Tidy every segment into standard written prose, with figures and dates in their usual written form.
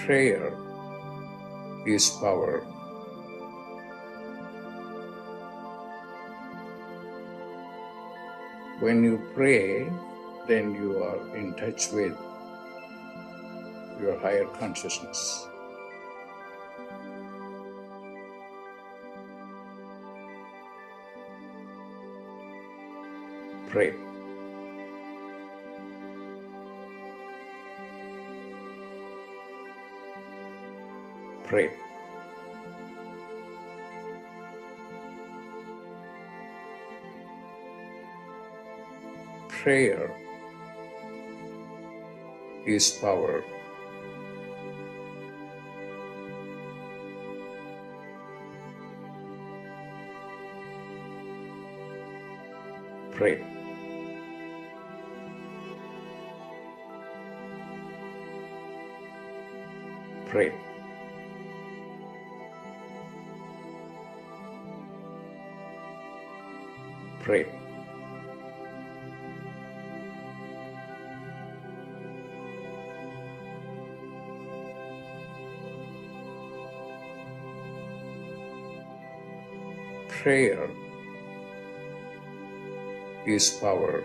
Prayer is power. When you pray, then you are in touch with your higher consciousness. Pray. Pray. Prayer is power. Pray. Pray. Pray. Prayer is power.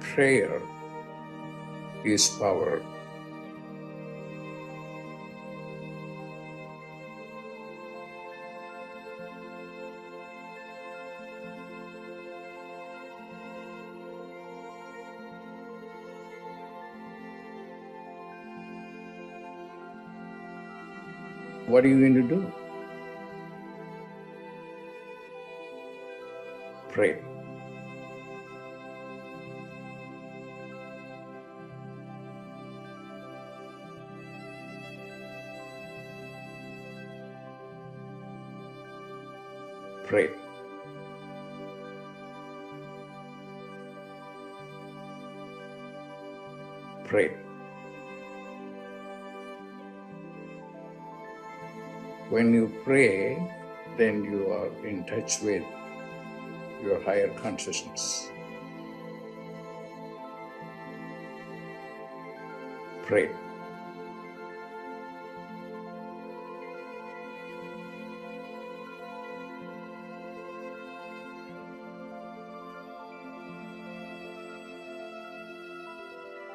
Prayer is power. What are you going to do? Pray. Pray. Pray. When you pray, then you are in touch with your higher consciousness. Pray.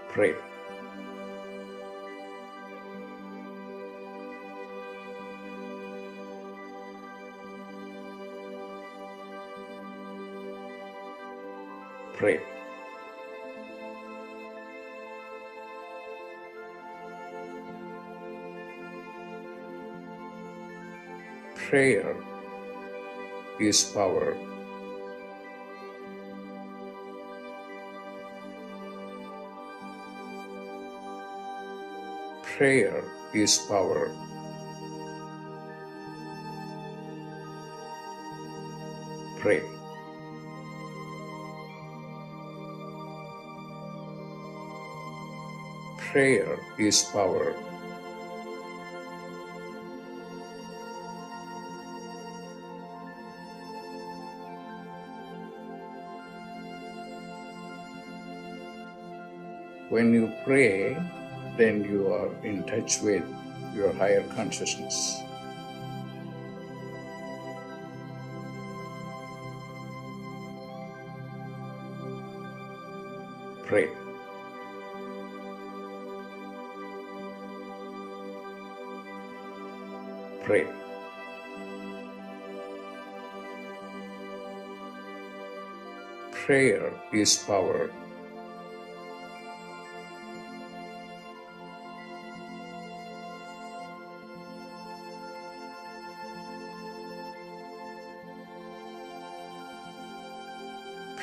Pray. Pray. Prayer is power. Prayer is power. Pray. Prayer is power. When you pray, then you are in touch with your higher consciousness. Pray. Pray. Prayer is power.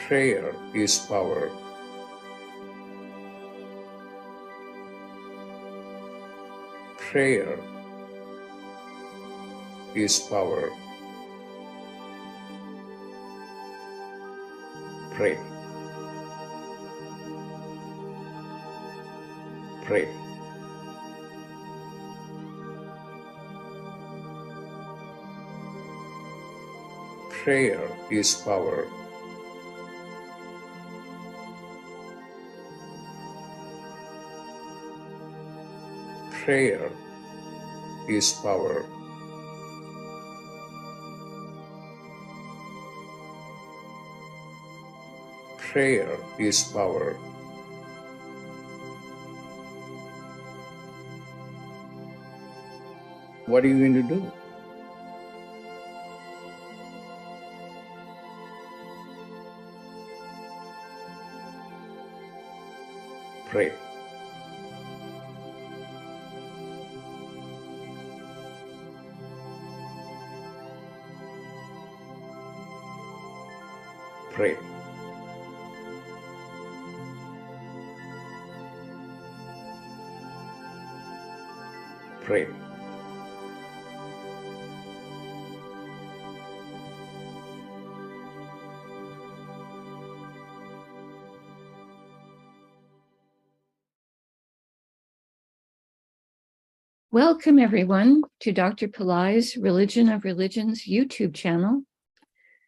Prayer is power. Prayer is power. Pray. Pray. Prayer is power. Prayer is power. Prayer is power. What are you going to do? Pray. Pray. Pray. Welcome, everyone, to Dr. Pillai's Religion of Religions YouTube channel.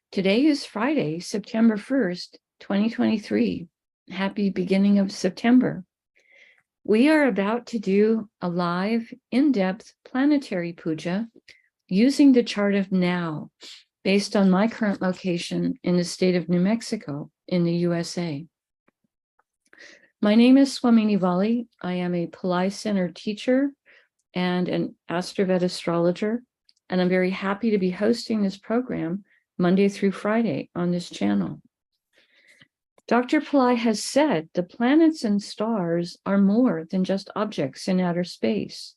Today is Friday, September 1st, 2023. Happy beginning of September. We are about to do a live, in-depth planetary puja using the chart of now, based on my current location in the state of New Mexico in the USA. My name is Swamini Valli. I am a Pillai Center teacher and an AstroVed astrologer, and I'm very happy to be hosting this program Monday through Friday on this channel. Dr. Pillai has said the planets and stars are more than just objects in outer space.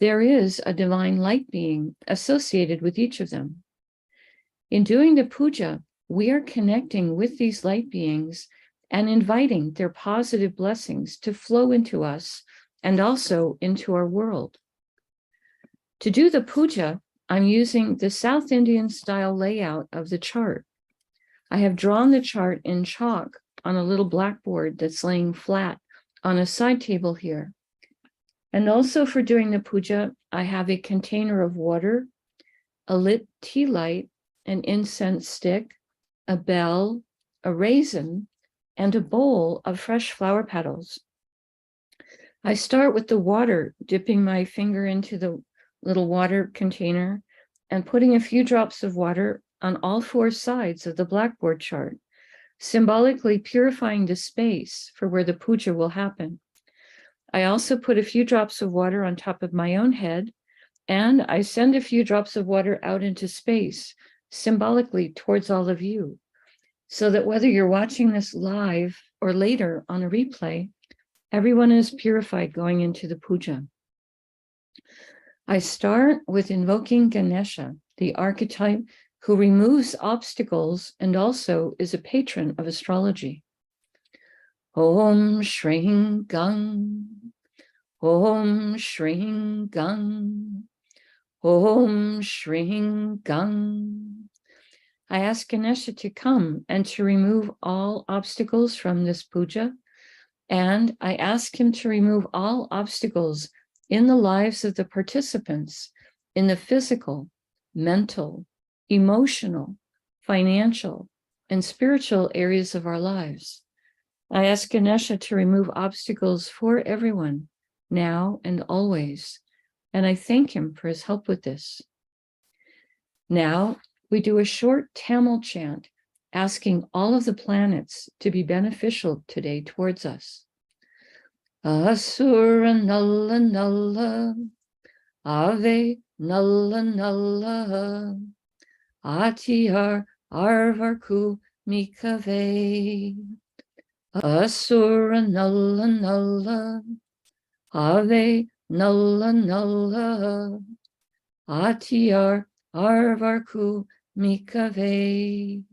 There is a divine light being associated with each of them. In doing the puja, we are connecting with these light beings and inviting their positive blessings to flow into us and also into our world. To do the puja, I'm using the South Indian style layout of the chart. I have drawn the chart in chalk on a little blackboard that's laying flat on a side table here. And also for doing the puja, I have a container of water, a lit tea light, an incense stick, a bell, a raisin, and a bowl of fresh flower petals. I start with the water, dipping my finger into the little water container and putting a few drops of water on all four sides of the blackboard chart, symbolically purifying the space for where the puja will happen. I also put a few drops of water on top of my own head, and I send a few drops of water out into space, symbolically towards all of you, so that whether you're watching this live or later on a replay, everyone is purified going into the puja. I start with invoking Ganesha, the archetype who removes obstacles and also is a patron of astrology. Om Shring Gang, Om Shring Gang, Om Shring Gang. I ask Ganesha to come and to remove all obstacles from this puja, and I ask him to remove all obstacles in the lives of the participants in the physical, mental, emotional, financial, and spiritual areas of our lives. I ask Ganesha to remove obstacles for everyone, now and always, and I thank him for his help with this. Now, we do a short Tamil chant, asking all of the planets to be beneficial today towards us. Asura Nalla Nalla, Ave Nalla Nalla, Atiyar Arvarku Mikave. Asura Nalla Nalla, Ave Nalla Nalla, Atiyar Arvarku Mikave.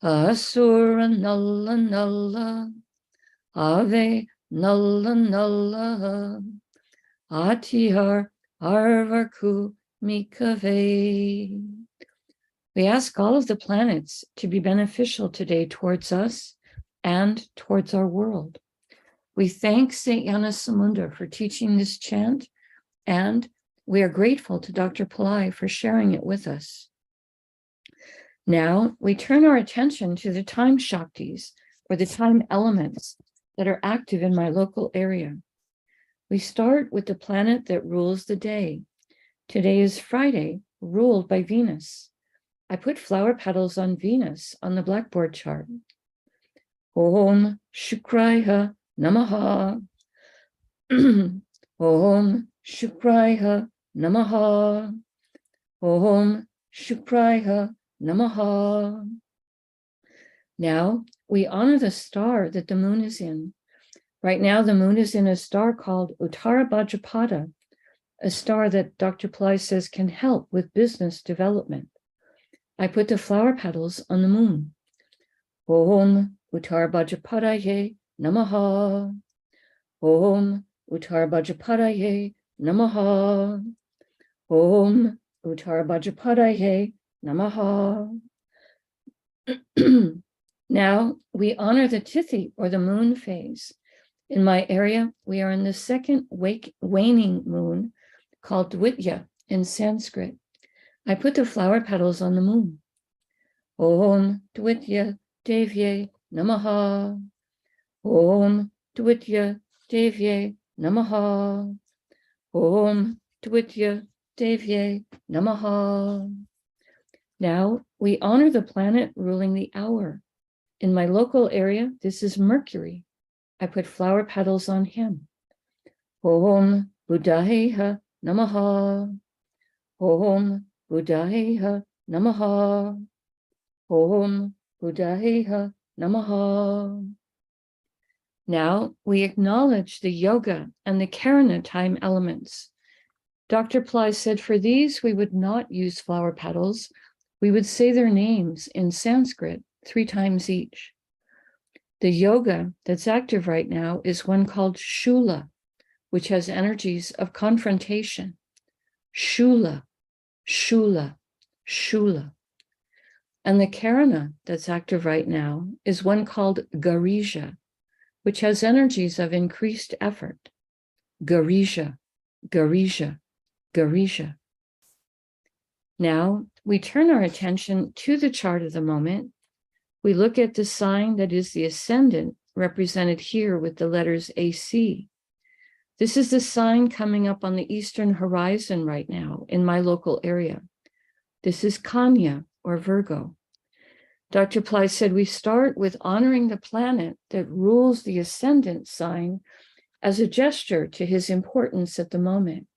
Asura Nalla Nalla, Ave Nalla Nalla, Atiyar Arvarku Mikave. We ask all of the planets to be beneficial today towards us and towards our world. We thank St. Yanasamunda for teaching this chant, and we are grateful to Dr. Pillai for sharing it with us. Now we turn our attention to the time Shaktis, or the time elements that are active in my local area. We start with the planet that rules the day. Today is Friday, ruled by Venus. I put flower petals on Venus on the blackboard chart. Om Shukraya Namaha. Om Shukraya Namaha. Om Shukraya Namaha. Now we honor the star that the moon is in. Right now, the moon is in a star called Uttara Bhadrapada, a star that Dr. Pillai says can help with business development. I put the flower petals on the moon. Om Uttara Bhadrapadaye Namaha. Om Uttara Bhadrapadaye Namaha. Om Uttara Bhadrapadaye Namaha. Now we honor the Tithi, or the moon phase. In my area, we are in the second waning moon, called Dvitya in Sanskrit. I put the flower petals on the moon. Om Dvitya Devye Namaha. Om Dvitya Devye Namaha. Om Dvitya Devye Namaha. Now we honor the planet ruling the hour. In my local area, this is Mercury. I put flower petals on him. Om Buddhayeha Namaha. Om Buddhayeha Namaha. Om Buddhayeha Namaha. Now we acknowledge the yoga and the karana time elements. Dr. Pillai said for these we would not use flower petals. We would say their names in Sanskrit 3 times each. The yoga that's active right now is one called Shula, which has energies of confrontation. Shula, Shula, Shula. And the karana that's active right now is one called Garija, which has energies of increased effort. Garija, Garija, Garija. Now we turn our attention to the chart of the moment. We look at the sign that is the ascendant, represented here with the letters AC. This is the sign coming up on the eastern horizon right now in my local area. This is Kanya, or Virgo. Dr. Pillai said we start with honoring the planet that rules the ascendant sign as a gesture to his importance at the moment.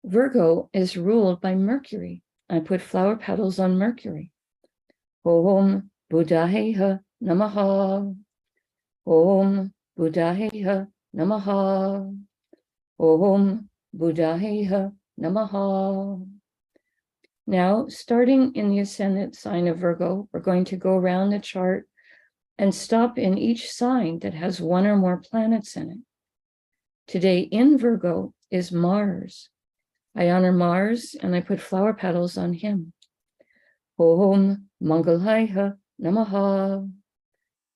Virgo is ruled by Mercury. I put flower petals on Mercury. Om Buddhayeha Namaha. Om Buddhayeha Namaha. Om Buddhayeha Namaha. Now, starting in the ascendant sign of Virgo, we're going to go around the chart and stop in each sign that has 1 or more planets in it. Today in Virgo is Mars. I honor Mars and I put flower petals on him. Om Mangalaya Namaha.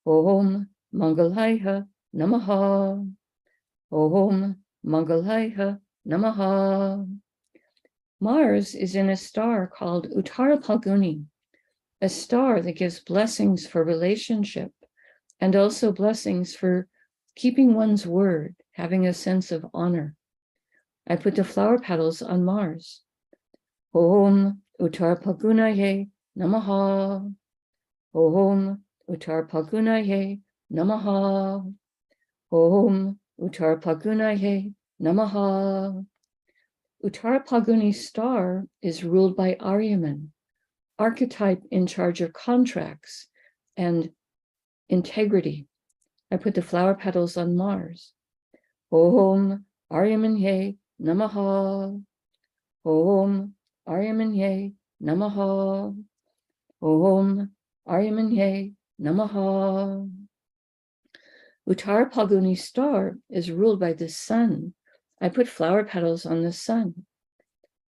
Om Mangalaya Namaha. Om Mangalaya Namaha. Mars is in a star called Uttara Phalguni, a star that gives blessings for relationship and also blessings for keeping one's word, having a sense of honor. I put the flower petals on Mars. Om Uttara Phalgunaye Namaha. Om Uttara Phalgunaye Namaha. Om Uttara Phalgunaye Namaha. Uttara Phalguni star is ruled by Aryaman, archetype in charge of contracts and integrity. I put the flower petals on Mars. Om Aryamanye Namaha. Om Aryamanye Namaha. Om Aryamanye Namaha. Uttara Phalguni star is ruled by the sun. I put flower petals on the sun.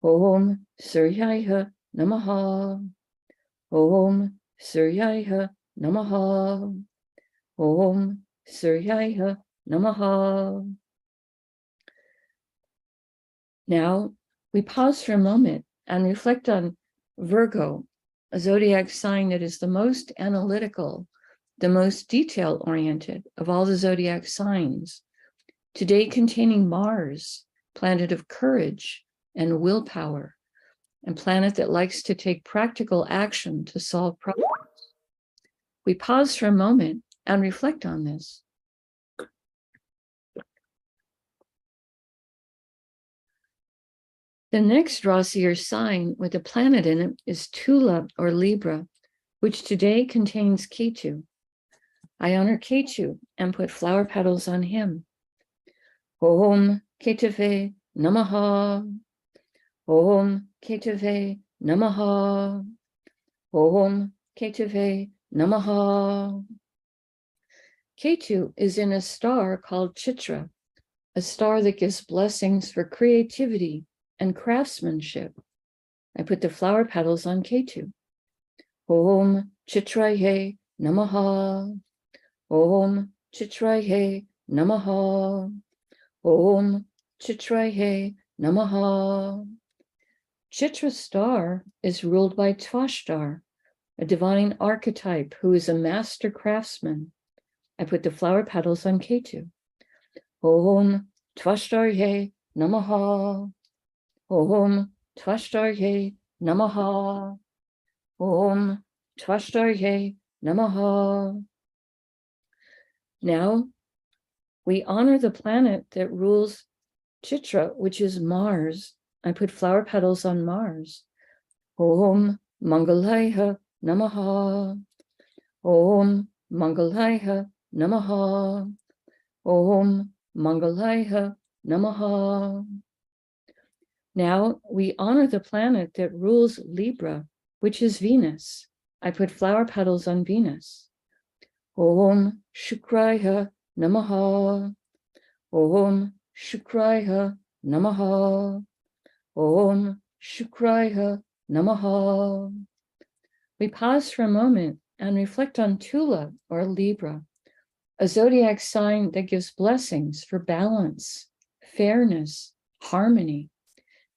Om Suryaya Namaha. Om Suryaya Namaha. Om Suryaya Namaha. Now we pause for a moment and reflect on Virgo a zodiac sign that is the most analytical, the most detail-oriented of all the zodiac signs, today containing Mars, planet of courage and willpower, and planet that likes to take practical action to solve problems. We pause for a moment and reflect on this. The next Rasi or sign with a planet in it is Tula or Libra, which today contains Ketu. I honor Ketu and put flower petals on him. Om Ketave Namaha. Om Ketave Namaha. Om Ketave Namaha. Ketu is in a star called Chitra, a star that gives blessings for creativity and craftsmanship. I put the flower petals on Ketu. Om Chitraye Namaha. Om Chitraye Namaha. Om Chitraye Namaha. Chitra star is ruled by Twashtar, a divine archetype who is a master craftsman. I put the flower petals on Ketu. Om Twashtarye Namaha. Om Twashtarye Namaha. Om Twashtarye Namaha. Now, we honor the planet that rules Chitra, which is Mars. I put flower petals on Mars. Om Mangalaya Namaha. Om Mangalaya Namaha. Om Mangalaya Namaha. Now we honor the planet that rules Libra, which is Venus. I put flower petals on Venus. Om Shukraya Namaha. Om Shukraya Namaha. Om Shukraya Namaha. We pause for a moment and reflect on Tula or Libra, a zodiac sign that gives blessings for balance, fairness, harmony,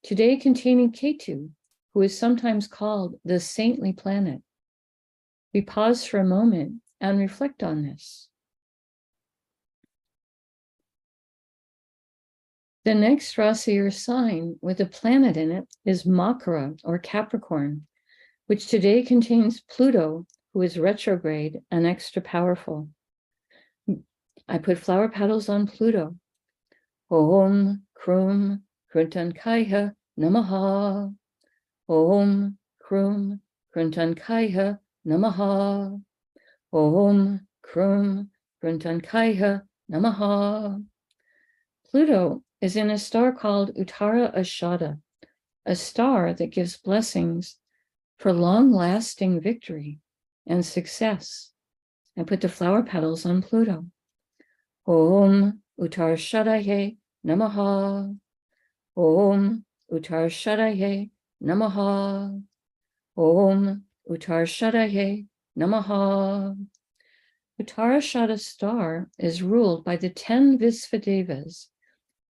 today containing Ketu, who is sometimes called the saintly planet. We pause for a moment and reflect on this. The next Rasi or sign with a planet in it is Makara or Capricorn, which today contains Pluto, who is retrograde and extra powerful. I put flower petals on Pluto. Om Krum Kruntankaya Namaha. Om Krum Kruntankaya Namaha. Om Krum Kruntankaya Namaha. Pluto is in a star called Uttara Ashada, a star that gives blessings for long-lasting victory and success. I put the flower petals on Pluto. Om Uttara Shadaye Namaha. Om Uttara Shadaye Namaha. Om Uttara Shadaye Namaha. Uttarashada star is ruled by the 10 Visvadevas,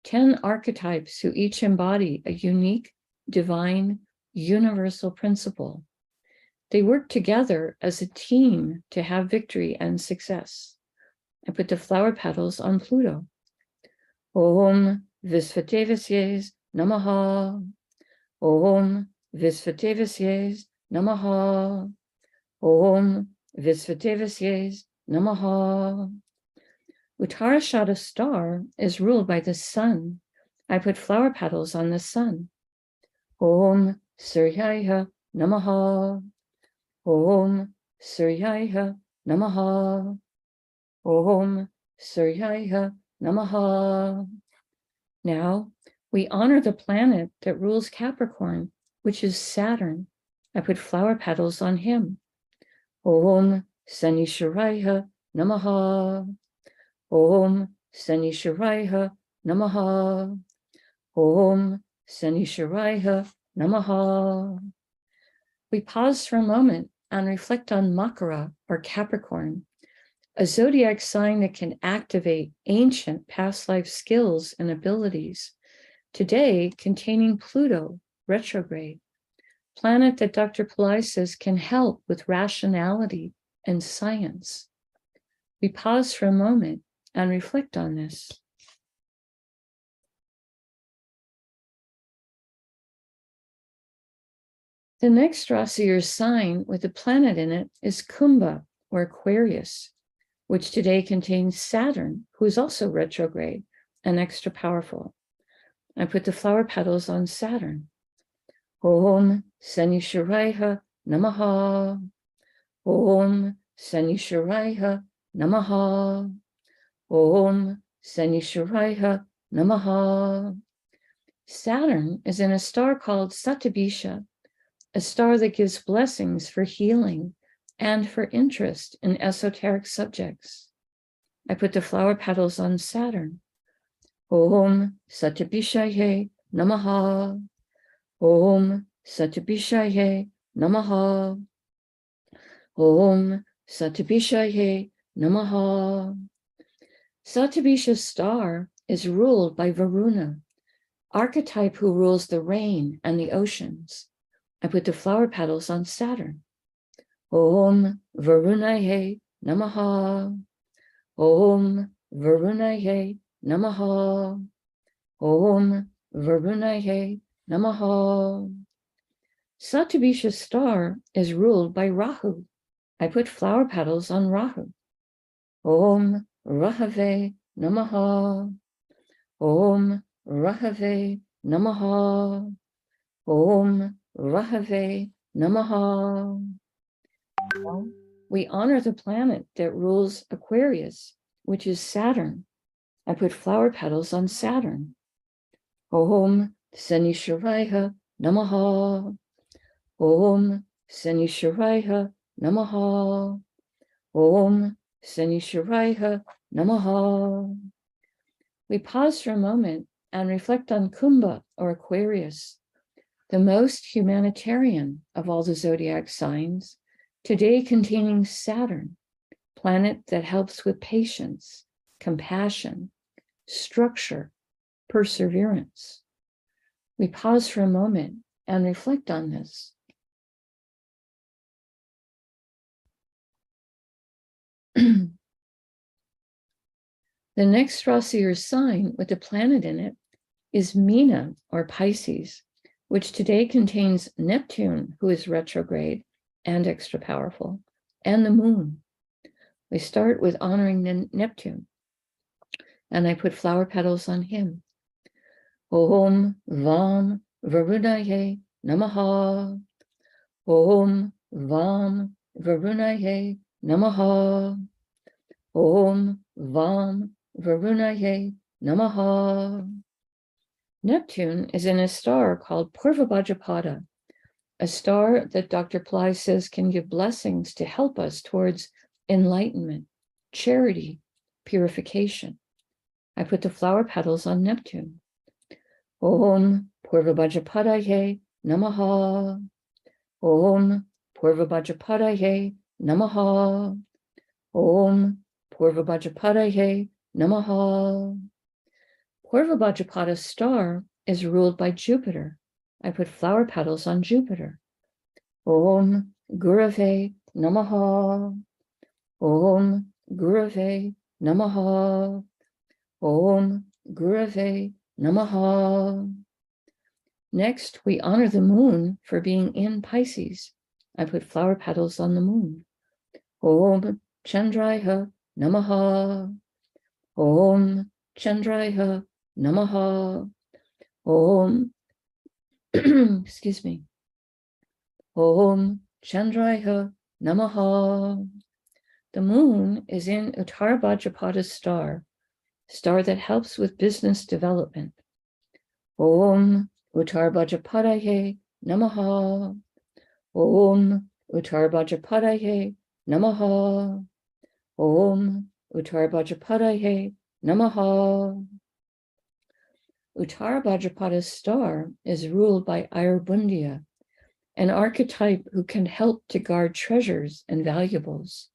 10 archetypes who each embody a unique, divine, universal principle. They work together as a team to have victory and success. I put the flower petals on Pluto. Om Visvadevasye Namaha. Om Visvadevasye Namaha. Om Visvadevasye Namaha. Uttarashada star is ruled by the sun. I put flower petals on the sun. Om Suryaya Namaha. Om Suryaya Namaha. Om Suryaya Namaha. Now we honor the planet that rules Capricorn, which is Saturn. I put flower petals on him. Om Sanisharaya Namaha. Om Sanisharaya Namaha. Om Sanisharaya Namaha. We pause for a moment and reflect on Makara or Capricorn, a zodiac sign that can activate ancient past life skills and abilities, today containing Pluto retrograde. planet that Dr. Pillai says can help with rationality and science. We pause for a moment and reflect on this. The next Rasi or sign with a planet in it is Kumbha or Aquarius, which today contains Saturn, who is also retrograde and extra powerful. I put the flower petals on Saturn. Om Sanishwaraya Namaha. Om Sanishwaraya Namaha. Om Sanishwaraya Namaha. Saturn is in a star called Satabisha, a star that gives blessings for healing and for interest in esoteric subjects. I put the flower petals on Saturn. Om Satabishaye Namaha. Om Satabishaye Namaha. Om Satabishaye Namaha. Satabisha's star is ruled by Varuna, archetype who rules the rain and the oceans. I put the flower petals on Saturn. Om Varunaye Namaha. Om Varunaye Namaha. Om Varunaye Namaha. Satabisha's star is ruled by Rahu. I put flower petals on Rahu. Om Rahave Namaha. Om Rahave Namaha. Om Rahave Namaha. We honor the planet that rules Aquarius, which is Saturn. I put flower petals on Saturn. Om Sanishwaraya Namaha. Om Sanishwaraya Namaha. Om Sanishwaraya Namaha. We pause for a moment and reflect on Kumbha or Aquarius, the most humanitarian of all the zodiac signs, today containing Saturn, planet that helps with patience, compassion, structure, perseverance. We pause for a moment and reflect on this. The next Rasi or sign with a planet in it is Meena or Pisces, which today contains Neptune, who is retrograde and extra powerful, and the moon. We start with honoring Neptune, and I put flower petals on him. Om Vam Varunaye Namaha. Om Vam Varunaye Namaha. Om Vam Varunaye Namaha. Neptune is in a star called Purvabhadrapada, a star that Dr. Pillai says can give blessings to help us towards enlightenment, charity, purification. I put the flower petals on Neptune. Om Purvabhadrapadaye Namaha. Om Purvabhadrapadaye Namaha. Om Purvabhadrapadaye Namaha. Purvabhadrapada's star is ruled by Jupiter. I put flower petals on Jupiter. Om Gurave Namaha. Om Gurave Namaha. Om Gurave Namaha. Next, we honor the moon for being in Pisces. I put flower petals on the moon. Om Chandraya Namaha. Om Chandraya Namaha. Om excuse me. Om Chandraya Namaha. The moon is in Uttarabhadrapada's star that helps with business development. Om Uttarabhadrapadaye Namaha. Om Uttarabhadrapadaye Namaha. Om Uttarabhadrapadaye Namaha. Uttarabhadrapada's star is ruled by Ayurbundiya, an archetype who can help to guard treasures and valuables.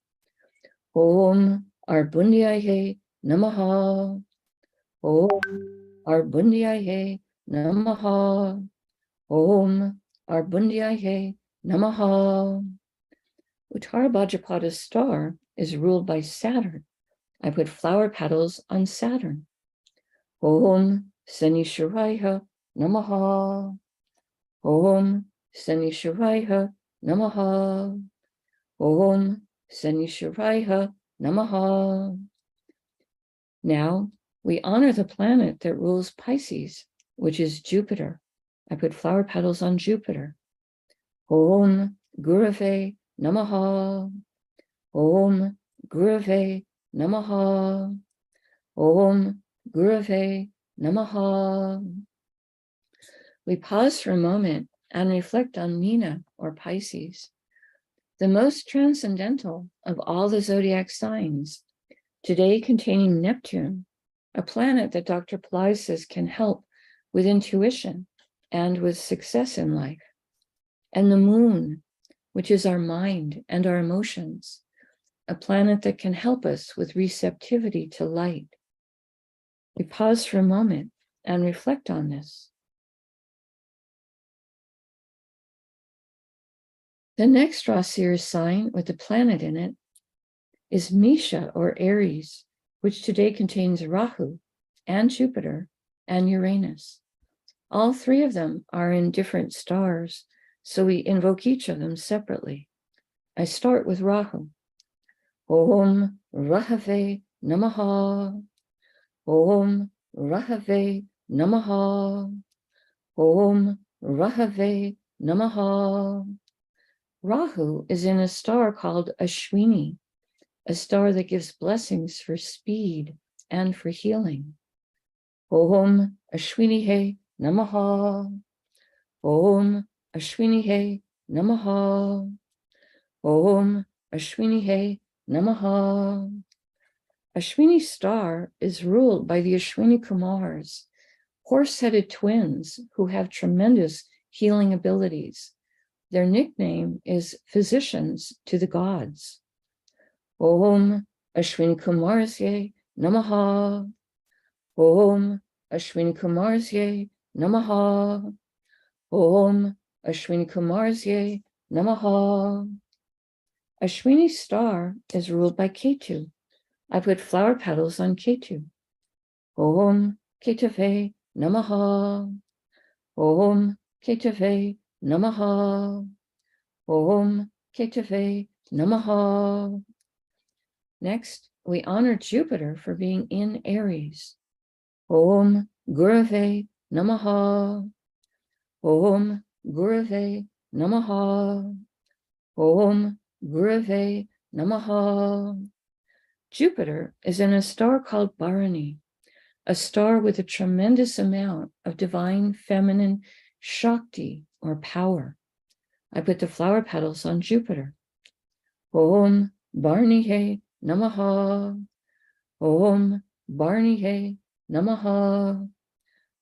Om Arbundiyaye Namaha. Om Arbundiyaye Namaha. Om Arbundyaye Namaha. Uttara Bhadrapada's star is ruled by Saturn. I put flower petals on Saturn. Om Sanishwaraya Namaha. Om Sanishwaraya Namaha. Om Sanishwaraya Namaha. Now we honor the planet that rules Pisces, which is Jupiter. I put flower petals on Jupiter. Om Gurave Namaha. Om Gurave Namaha. Om Gurave Namaha. We pause for a moment and reflect on Meena, or Pisces, the most transcendental of all the zodiac signs, today containing Neptune, a planet that Dr. Pillai says can help with intuition and with success in life, and the moon, which is our mind and our emotions, a planet that can help us with receptivity to light. We pause for a moment and reflect on this. The next Rasir sign with the planet in it is Mesha, or Aries, which today contains Rahu and Jupiter and Uranus. All three of them are in different stars, so we invoke each of them separately. I start with Rahu. Om Rahave Namaha. Om Rahave Namaha. Om Rahave Namaha. Rahu is in a star called Ashwini, a star that gives blessings for speed and for healing. Om Ashwini Namaha. Om Ashwini Namaha. Om Ashwini Namaha. Ashwini star is ruled by the Ashwini Kumars, horse-headed twins who have tremendous healing abilities. Their nickname is physicians to the gods. Om Ashwini Kumarsye Namaha. Om Ashwini Kumarsye Namaha. Om Ashwini Kumarsye Namaha. Ashwini star is ruled by Ketu. I put flower petals on Ketu. Om Ketave Namaha. Om Ketave Namaha. Om Ketave Namaha. Next, we honor Jupiter for being in Aries. Om Gurave Namaha. Om Gurave Namaha. Om Gurave Namaha. Jupiter is in a star called Bharani, a star with a tremendous amount of divine feminine Shakti, or power. I put the flower petals on Jupiter. Om Bharani Namaha. Om Bharani Namaha.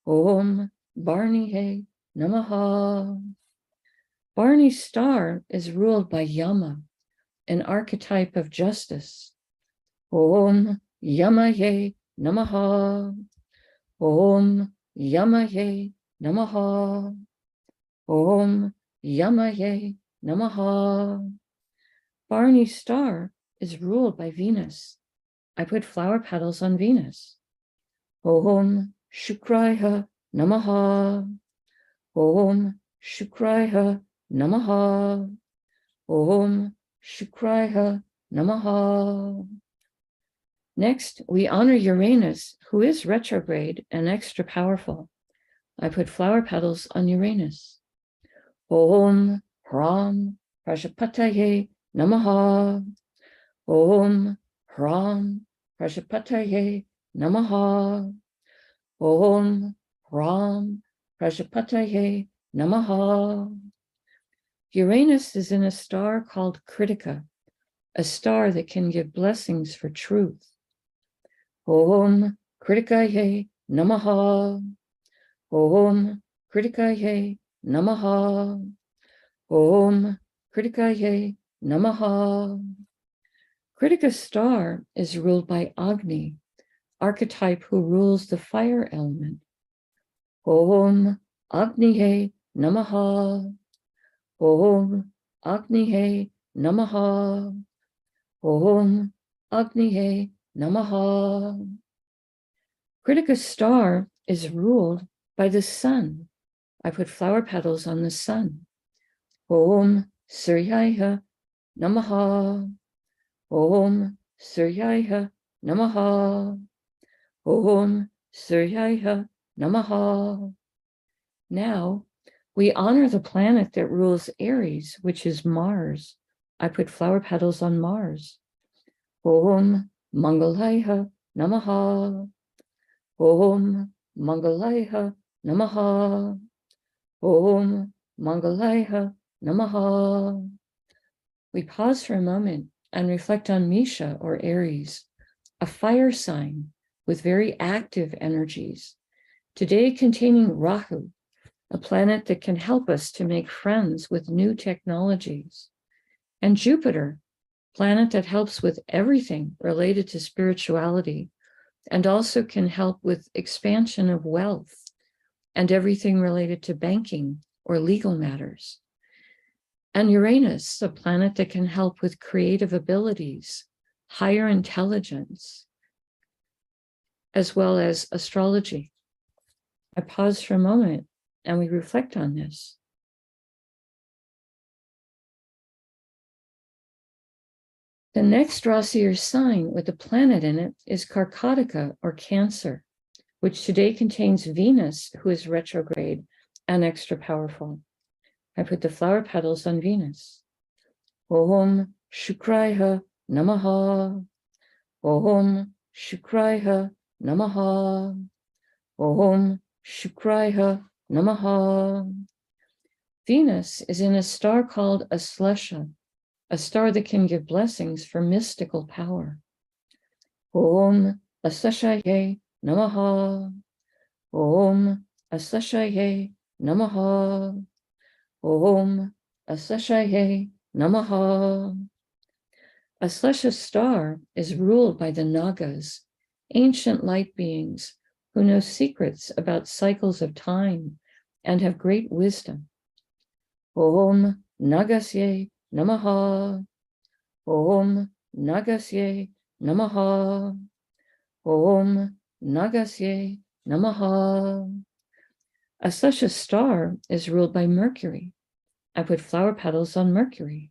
Om Bharani Namaha. Bharani's star is ruled by Yama, an archetype of justice. Om Yamaye Namaha. Om Yamaye Namaha. Om Yamaye Namaha. Bharani's star is ruled by Venus. I put flower petals on Venus. Om Shukraya Namaha. Om Shukraya Namaha. Om Shukraya Namaha. Next, we honor Uranus, who is retrograde and extra powerful. I put flower petals on Uranus. Om Hram Prajapataye Namaha. Om Hram Prajapataye Namaha. Om Hram Prajapataye Namaha. Uranus is in a star called Kritika, a star that can give blessings for truth. Om Kritikaye Namaha. Om Kritikaye Namaha. Om Kritikaye Namaha. Kritika's star is ruled by Agni, archetype who rules the fire element. Om Agniye Namaha. Om Agnihe Namaha. Om Agnihe Namaha. Kritika star is ruled by the sun. I put flower petals on the sun. Om Suryaya Namaha. Om Suryaya Namaha. Om Suryaya Namaha. Now we honor the planet that rules Aries, which is Mars. I put flower petals on Mars. Om Mangalaya Namaha. Om Mangalaya Namaha. Om Mangalaya Namaha. We pause for a moment and reflect on Misha or Aries, a fire sign with very active energies, today containing Rahu, a planet that can help us to make friends with new technologies, and Jupiter, planet that helps with everything related to spirituality and also can help with expansion of wealth and everything related to banking or legal matters. And Uranus, a planet that can help with creative abilities, higher intelligence, as well as astrology. I pause for a moment and we reflect on this. The next Rasi or sign with a planet in it is Karkataka or Cancer, which today contains Venus, who is retrograde and extra powerful. I put the flower petals on Venus. Om Shukraya Namaha. Om Shukraya Namaha. Om Shukraya Namaha. Venus is in a star called Aslesha, a star that can give blessings for mystical power. Om Asleshaye Namaha. Om Asleshaye Namaha. Om Asleshaye Namaha. Aslesha star is ruled by the Nagas, ancient light beings who know secrets about cycles of time and have great wisdom. Om Nagasye Namaha. Om Nagasye Namaha. Om Nagasye Namaha. Aslesha star is ruled by Mercury. I put flower petals on Mercury.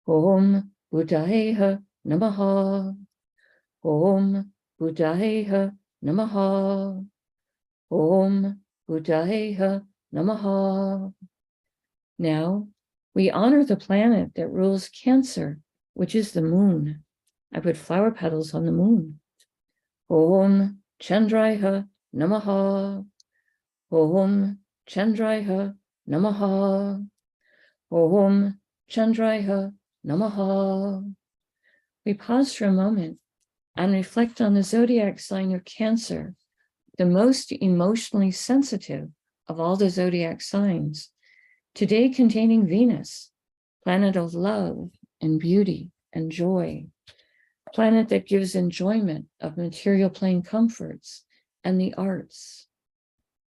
Om Buddhayeha Namaha. Om Buddhayeha Namaha. Om Buddhayeha Namaha. Now we honor the planet that rules Cancer, which is the moon. I put flower petals on the moon. Om Chandraya Namaha. Om Chandraya Namaha. Om Chandraya Namaha. We pause for a moment and reflect on the zodiac sign of Cancer, the most emotionally sensitive of all the zodiac signs, today containing Venus, planet of love and beauty and joy, planet that gives enjoyment of material plane comforts and the arts.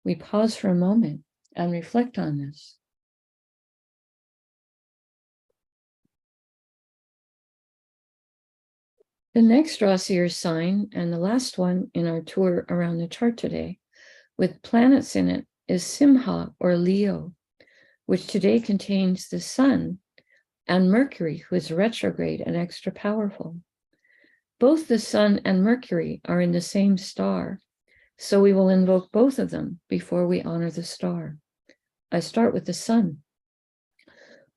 We pause for a moment and reflect on this. The next Rasi or sign, and the last one in our tour around the chart today, with planets in it, is Simha or Leo, which today contains the Sun and Mercury, who is retrograde and extra powerful. Both the Sun and Mercury are in the same star, so we will invoke both of them before we honor the star. I start with the Sun.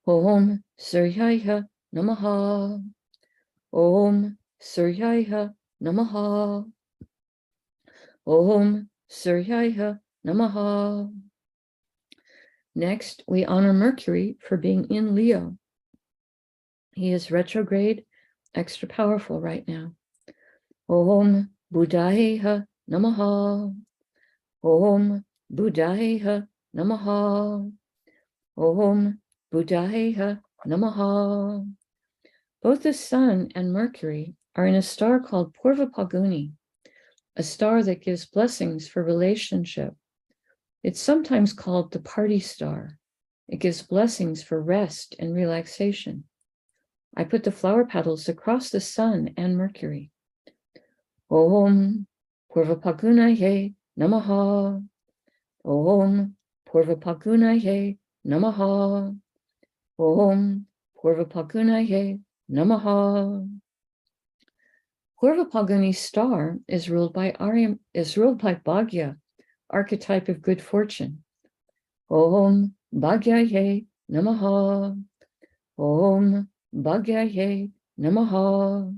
Om Suryaya Namaha. Om Suryaya Namaha. Om Suryaya Namaha. Next, we honor Mercury for being in Leo. He is retrograde, extra powerful right now. Om Buddhayeha Namaha. Om Buddhayeha Namaha. Om Buddhayeha Namaha. Both the Sun and Mercury are in a star called Purva Phalguni, a star that gives blessings for relationship. It's sometimes called the party star. It gives blessings for rest and relaxation. I put the flower petals across the sun and Mercury. Om Purvapagunaye Namaha. Om Purvapagunaye Namaha. Om Purvapagunaye Namaha. Purvapaguni star is ruled by Bhagya, archetype of good fortune. Om Bhagyaye Namaha. Om Bhagyaye Namaha.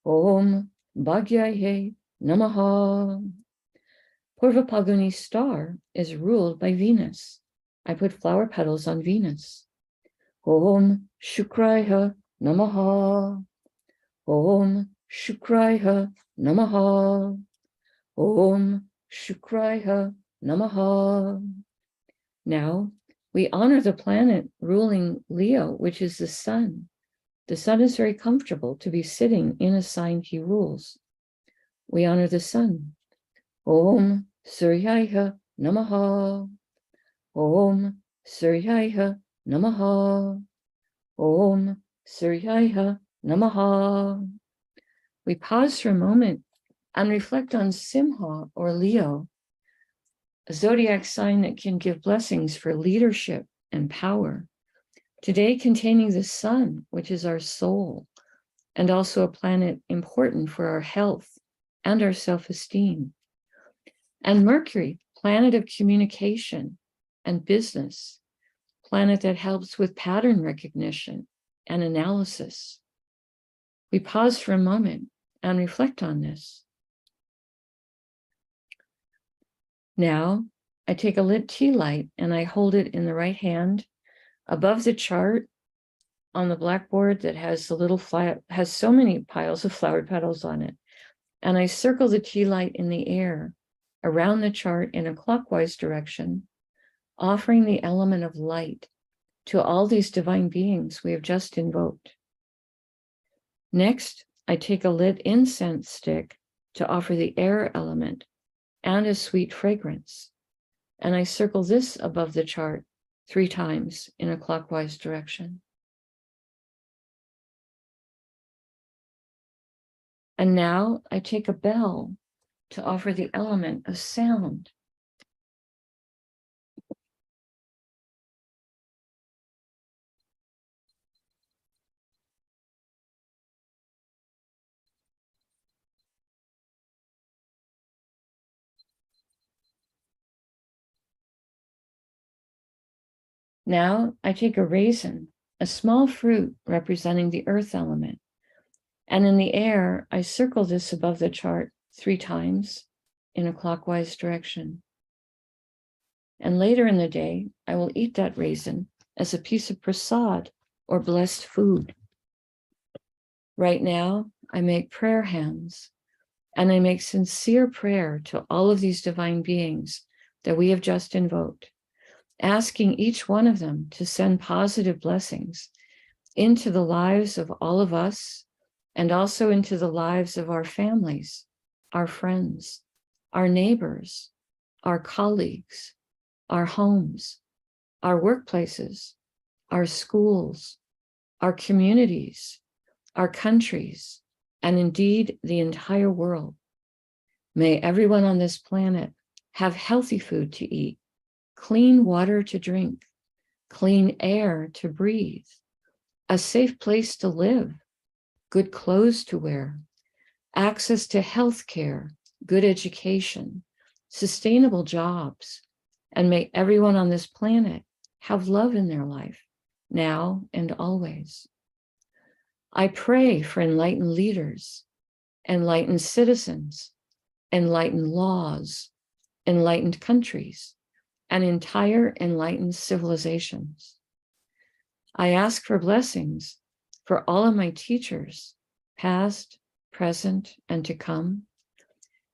Om Bhagyaye Namaha. Purvapaguni star is ruled by Venus. I put flower petals on Venus. Om Shukraya Namaha. Om Shukraya Namaha. Om Shukraya Namaha. Now, we honor the planet ruling Leo, which is the sun. The sun is very comfortable to be sitting in a sign he rules. We honor the sun. Om Suryaya Namaha. Om Suryaya Namaha. Om Suryaya Namaha. We pause for a moment and reflect on Simha or Leo, a zodiac sign that can give blessings for leadership and power. Today containing the sun, which is our soul, and also a planet important for our health and our self-esteem. And Mercury, planet of communication and business, planet that helps with pattern recognition and analysis. We pause for a moment and reflect on this. Now, I take a lit tea light and I hold it in the right hand above the chart on the blackboard that has has so many piles of flowered petals on it. And I circle the tea light in the air around the chart in a clockwise direction, offering the element of light to all these divine beings we have just invoked. Next, I take a lit incense stick to offer the air element and a sweet fragrance. And I circle this above the chart 3 times in a clockwise direction. And now I take a bell to offer the element of sound. Now I take a raisin, a small fruit representing the earth element. And in the air, I circle this above the chart 3 times in a clockwise direction. And later in the day, I will eat that raisin as a piece of prasad or blessed food. Right now, I make prayer hands and I make sincere prayer to all of these divine beings that we have just invoked, asking each one of them to send positive blessings into the lives of all of us and also into the lives of our families, our friends, our neighbors, our colleagues, our homes, our workplaces, our schools, our communities, our countries, and indeed the entire world. May everyone on this planet have healthy food to eat, clean water to drink, clean air to breathe, a safe place to live, good clothes to wear, access to health care, good education, sustainable jobs, and may everyone on this planet have love in their life, now and always. I pray for enlightened leaders, enlightened citizens, enlightened laws, enlightened countries, and entire enlightened civilizations. I ask for blessings for all of my teachers, past, present, and to come.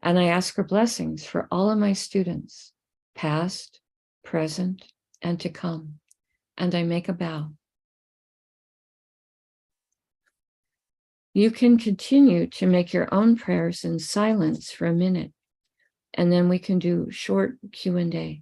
And I ask for blessings for all of my students, past, present, and to come. And I make a bow. You can continue to make your own prayers in silence for a minute, and then we can do short Q&A.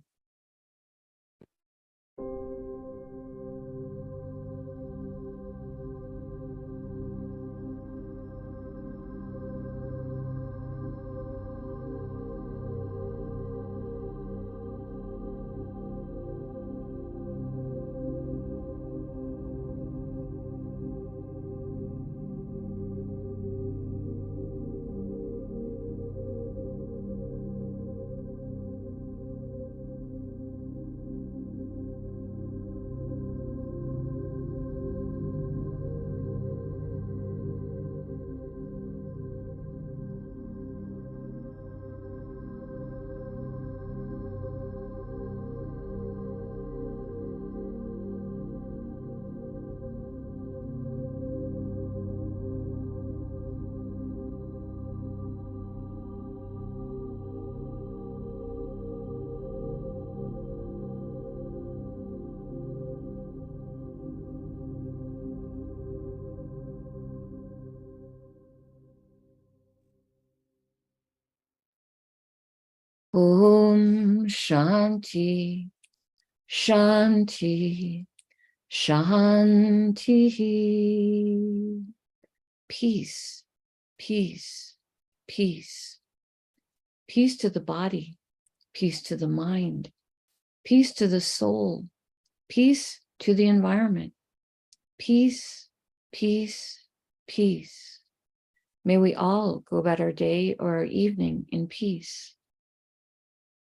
Shanti, Shanti, Shanti. Peace, peace, peace. Peace to the body, peace to the mind, peace to the soul, peace to the environment. Peace, peace, peace. May we all go about our day or our evening in peace.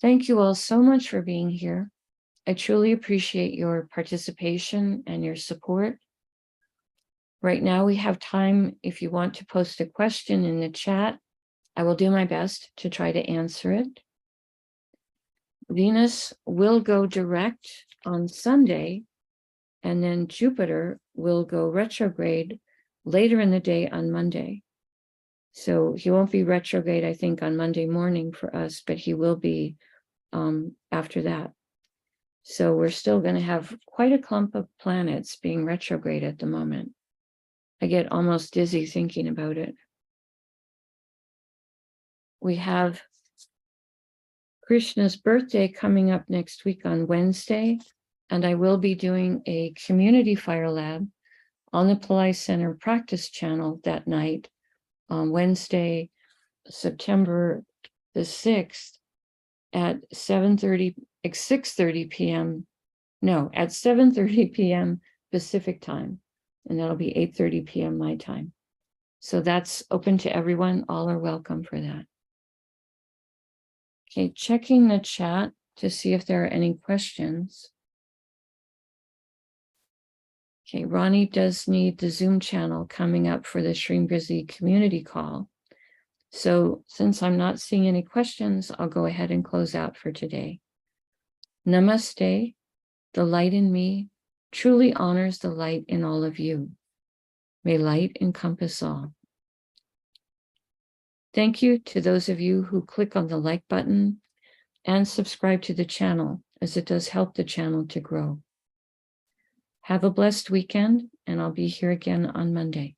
Thank you all so much for being here. I truly appreciate your participation and your support. Right now we have time if you want to post a question in the chat. I will do my best to try to answer it. Venus will go direct on Sunday, and then Jupiter will go retrograde later in the day on Monday. So he won't be retrograde, I think, on Monday morning for us, but he will be after that. So we're still going to have quite a clump of planets being retrograde at the moment. I get almost dizzy thinking about it. We have Krishna's birthday coming up next week on Wednesday, and I will be doing a community fire lab on the Pillai Center practice channel that night on Wednesday, September the 6th at 6:30 p.m. No, at 7:30 p.m. Pacific time, and that'll be 8:30 p.m. my time. So that's open to everyone. All are welcome for that. Okay, checking the chat to see if there are any questions. Okay, Ronnie does need the Zoom channel coming up for the Shrimpirzi community call. So since I'm not seeing any questions, I'll go ahead and close out for today. Namaste. The light in me truly honors the light in all of you. May light encompass all. Thank you to those of you who click on the like button and subscribe to the channel, as it does help the channel to grow. Have a blessed weekend, and I'll be here again on Monday.